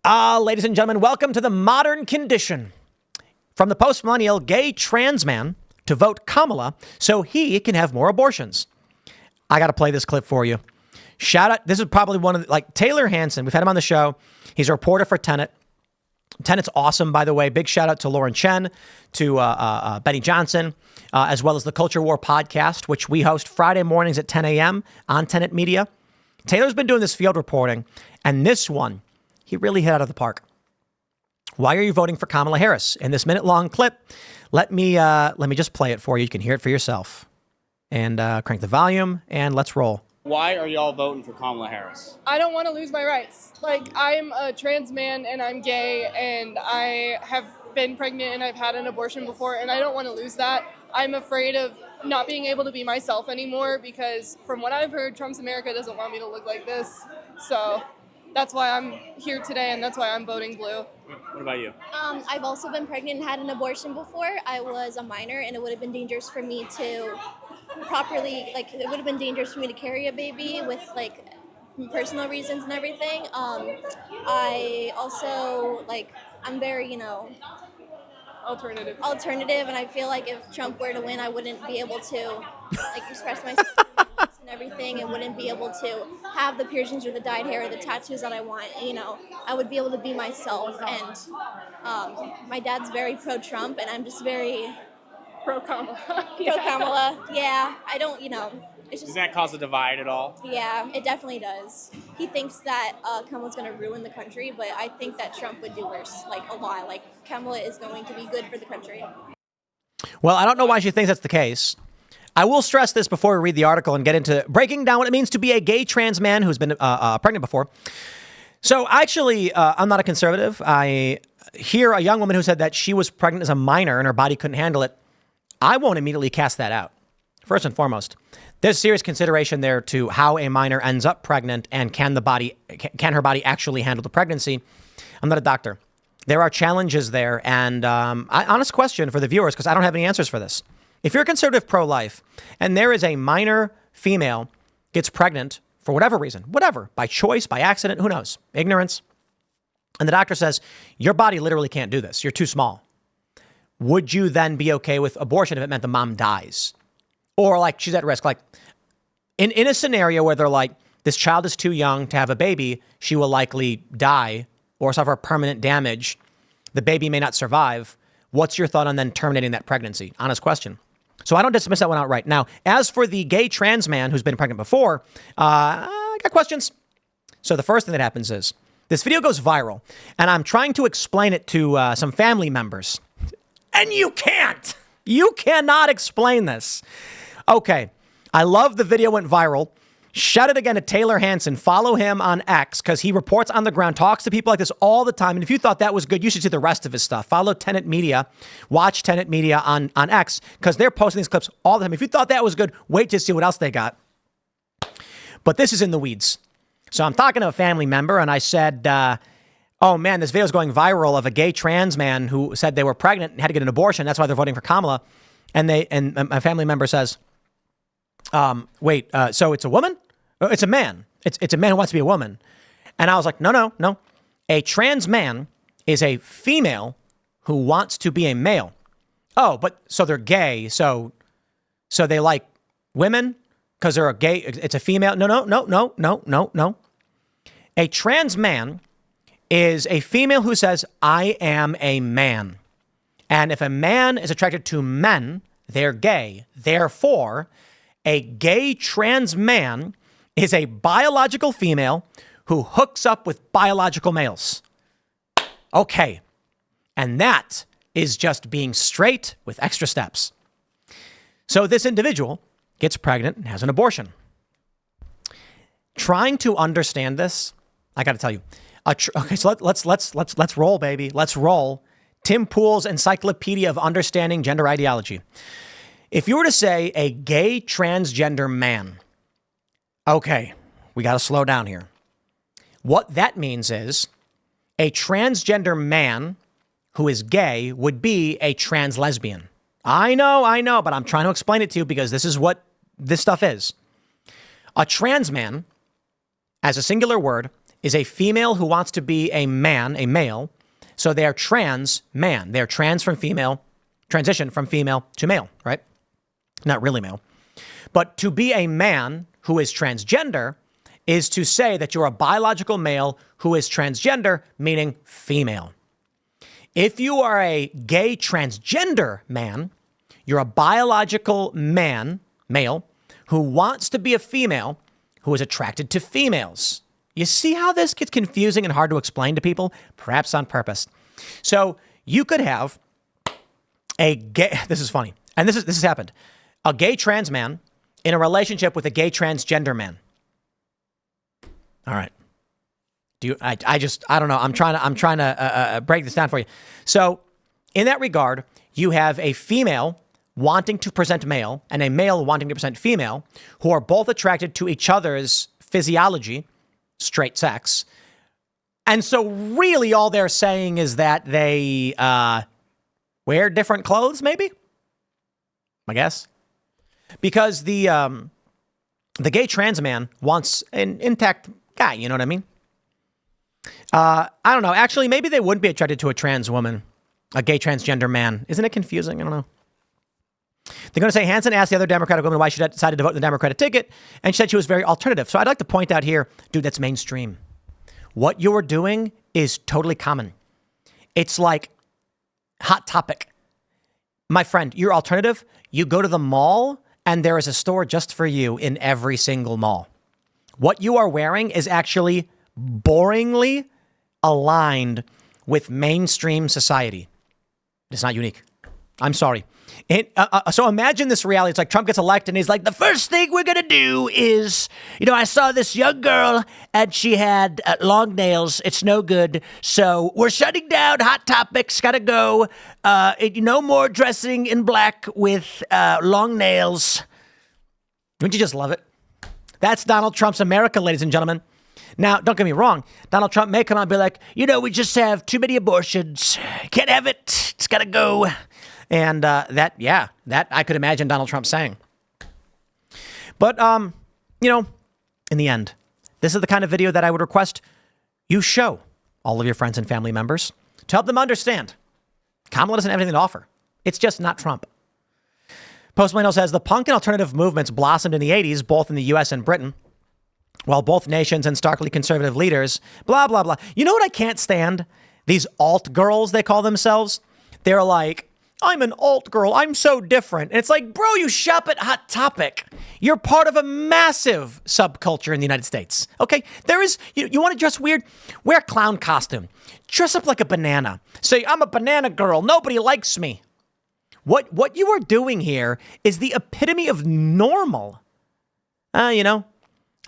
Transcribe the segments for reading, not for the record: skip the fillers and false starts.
Ladies and gentlemen, welcome to the modern condition. From the post-millennial gay trans man to vote Kamala so he can have more abortions. I got to play this clip for you. Shout out. This is probably one of Taylor Hansen. We've had him on the show. He's a reporter for Tenet. Tenet's awesome, by the way. Big shout out to Lauren Chen, to Benny Johnson, as well as the Culture War podcast, which we host Friday mornings at 10 a.m. on Tenet Media. Taylor's been doing this field reporting, and this one, he really hit out of the park. Why are you voting for Kamala Harris? In this minute-long clip, let me just play it for you. You can hear it for yourself. And crank the volume, and let's roll. Why are y'all voting for Kamala Harris? I don't want to lose my rights. I'm a trans man, and I'm gay, and I have been pregnant, and I've had an abortion before, and I don't want to lose that. I'm afraid of not being able to be myself anymore because from what I've heard, Trump's America doesn't want me to look like this. So that's why I'm here today, and that's why I'm voting blue. What about you? I've also been pregnant and had an abortion before. I was a minor, and it would have been dangerous for me to properly, it would have been dangerous for me to carry a baby with, personal reasons and everything. I also, I'm very, Alternative, and I feel like if Trump were to win, I wouldn't be able to, express myself and everything, and wouldn't be able to have the piercings or the dyed hair or the tattoos that I want. I would be able to be myself, and my dad's very pro-Trump, and I'm just very pro-Kamala. pro-Kamala. Yeah, I don't, it's just... Does that cause a divide at all? Yeah, it definitely does. He thinks that Kamala's going to ruin the country, but I think that Trump would do worse, a lot. Kamala is going to be good for the country. Well, I don't know why she thinks that's the case. I will stress this before we read the article and get into breaking down what it means to be a gay trans man who's been pregnant before. So actually, I'm not a conservative. I hear a young woman who said that she was pregnant as a minor and her body couldn't handle it. I won't immediately cast that out. First and foremost, there's serious consideration there to how a minor ends up pregnant and can her body actually handle the pregnancy. I'm not a doctor. There are challenges there. And honest question for the viewers, because I don't have any answers for this. If you're a conservative pro-life and there is a minor female gets pregnant for whatever reason, whatever, by choice, by accident, who knows, ignorance, and the doctor says, your body literally can't do this. You're too small. Would you then be okay with abortion if it meant the mom dies? Or she's at risk, in a scenario where they're this child is too young to have a baby, she will likely die or suffer permanent damage. The baby may not survive. What's your thought on then terminating that pregnancy? Honest question. So I don't dismiss that one outright. Now, as for the gay trans man who's been pregnant before, I got questions. So the first thing that happens is this video goes viral, and I'm trying to explain it to some family members. And you can't. You cannot explain this. Okay, I love the video went viral. Shout it again to Taylor Hansen. Follow him on X because he reports on the ground, talks to people like this all the time. And if you thought that was good, you should see the rest of his stuff. Follow Tenet Media. Watch Tenet Media on X because they're posting these clips all the time. If you thought that was good, wait to see what else they got. But this is in the weeds. So I'm talking to a family member and I said, oh man, this video is going viral of a gay trans man who said they were pregnant and had to get an abortion. That's why they're voting for Kamala. And my family member says, wait, so it's a woman? It's a man. It's a man who wants to be a woman. And I was like, no. A trans man is a female who wants to be a male. Oh, but so they're gay. So they like women because they're a gay. It's a female. No. A trans man is a female who says, I am a man. And if a man is attracted to men, they're gay. Therefore, a gay trans man is a biological female who hooks up with biological males. Okay. And that is just being straight with extra steps. So this individual gets pregnant and has an abortion. Trying to understand this, I got to tell you. Okay, so let's roll, baby. Let's roll. Tim Pool's Encyclopedia of Understanding Gender Ideology. If you were to say a gay transgender man, okay, we got to slow down here. What that means is a transgender man who is gay would be a trans lesbian. I know, but I'm trying to explain it to you because this is what this stuff is. A trans man, as a singular word, is a female who wants to be a man, a male. So they are trans man. They're trans from female, transition from female to male, right? Not really male. But to be a man who is transgender is to say that you're a biological male who is transgender, meaning female. If you are a gay transgender man, you're a biological man, male, who wants to be a female, who is attracted to females. You see how this gets confusing and hard to explain to people? Perhaps on purpose. So you could have a gay, this is funny, and this has happened, a gay trans man in a relationship with a gay transgender man. All right. I don't know. I'm trying to break this down for you. So in that regard, you have a female wanting to present male and a male wanting to present female who are both attracted to each other's physiology, straight sex. And so really all they're saying is that they wear different clothes, maybe, I guess, because the gay trans man wants an intact guy. You know what I mean? I don't know. Actually, maybe they wouldn't be attracted to a trans woman, a gay transgender man. Isn't it confusing? I don't know. They're going to say Hansen asked the other Democratic woman why she decided to vote in the Democratic ticket, and she said she was very alternative. So I'd like to point out here, dude, that's mainstream. What you're doing is totally common. It's like Hot Topic. My friend, you're alternative. You go to the mall, and there is a store just for you in every single mall. What you are wearing is actually boringly aligned with mainstream society. It's not unique. I'm sorry. So imagine this reality. It's like Trump gets elected and he's like, the first thing we're going to do is, I saw this young girl and she had long nails. It's no good. So we're shutting down Hot Topics. Got to go. No more dressing in black with long nails. Wouldn't you just love it? That's Donald Trump's America, ladies and gentlemen. Now, don't get me wrong. Donald Trump may come out and be like, we just have too many abortions. Can't have it. It's got to go. And that I could imagine Donald Trump saying. But, in the end, this is the kind of video that I would request you show all of your friends and family members to help them understand. Kamala doesn't have anything to offer. It's just not Trump. Post Millennial says the punk and alternative movements blossomed in the 80s, both in the U.S. and Britain, while both nations and starkly conservative leaders, blah, blah, blah. You know what I can't stand? These alt girls, they call themselves. They're like, I'm an alt girl. I'm so different. And it's like, bro, you shop at Hot Topic. You're part of a massive subculture in the United States. Okay? There is, you want to dress weird? Wear a clown costume. Dress up like a banana. Say, I'm a banana girl. Nobody likes me. What you are doing here is the epitome of normal. I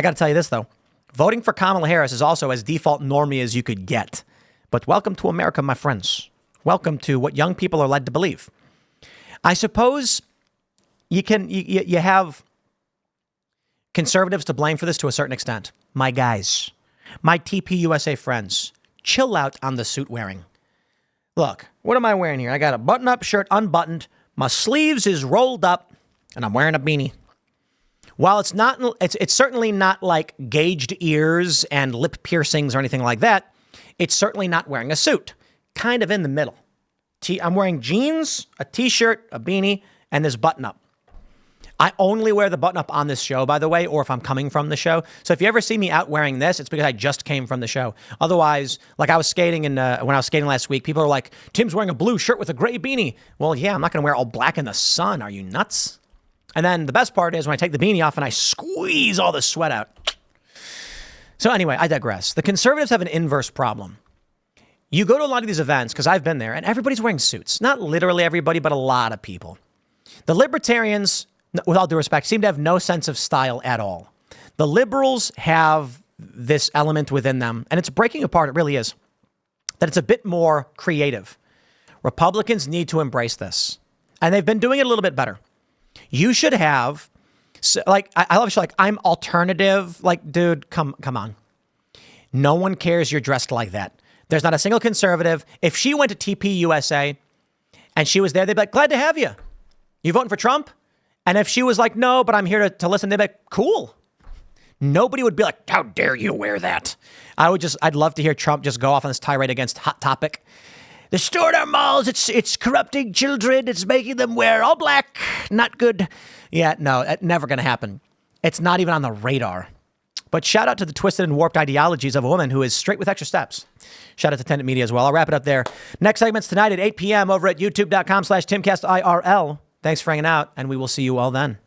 got to tell you this, though. Voting for Kamala Harris is also as default normie as you could get. But welcome to America, my friends. Welcome to what young people are led to believe. I suppose you have conservatives to blame for this to a certain extent. My guys, my TPUSA friends, chill out on the suit wearing. Look, what am I wearing here? I got a button-up shirt unbuttoned, my sleeves is rolled up, and I'm wearing a beanie. While it's certainly not like gauged ears and lip piercings or anything like that, it's certainly not wearing a suit. Kind of in the middle. I'm wearing jeans, a t-shirt, a beanie, and this button-up. I only wear the button-up on this show, by the way, or if I'm coming from the show. So if you ever see me out wearing this, it's because I just came from the show. Otherwise, like I was skating when I was skating last week, people are like, Tim's wearing a blue shirt with a gray beanie. Well, yeah, I'm not going to wear all black in the sun. Are you nuts? And then the best part is when I take the beanie off and I squeeze all the sweat out. So anyway, I digress. The conservatives have an inverse problem. You go to a lot of these events, because I've been there, and everybody's wearing suits. Not literally everybody, but a lot of people. The libertarians, with all due respect, seem to have no sense of style at all. The liberals have this element within them, and it's breaking apart, it really is, that it's a bit more creative. Republicans need to embrace this, and they've been doing it a little bit better. You should have, I love shit like, I'm alternative. Like, dude, come on. No one cares you're dressed like that. There's not a single conservative. If she went to TPUSA and she was there, they'd be like, glad to have you. You voting for Trump? And if she was like, no, but I'm here to listen, they'd be like, cool. Nobody would be like, how dare you wear that? I'd love to hear Trump just go off on this tirade against Hot Topic. They stored our malls. It's corrupting children. It's making them wear all black. Not good. Yeah, no, never going to happen. It's not even on the radar. But shout out to the twisted and warped ideologies of a woman who is straight with extra steps. Shout out to Tenet Media as well. I'll wrap it up there. Next segment's tonight at 8 p.m. over at youtube.com/TimcastIRL. Thanks for hanging out, and we will see you all then.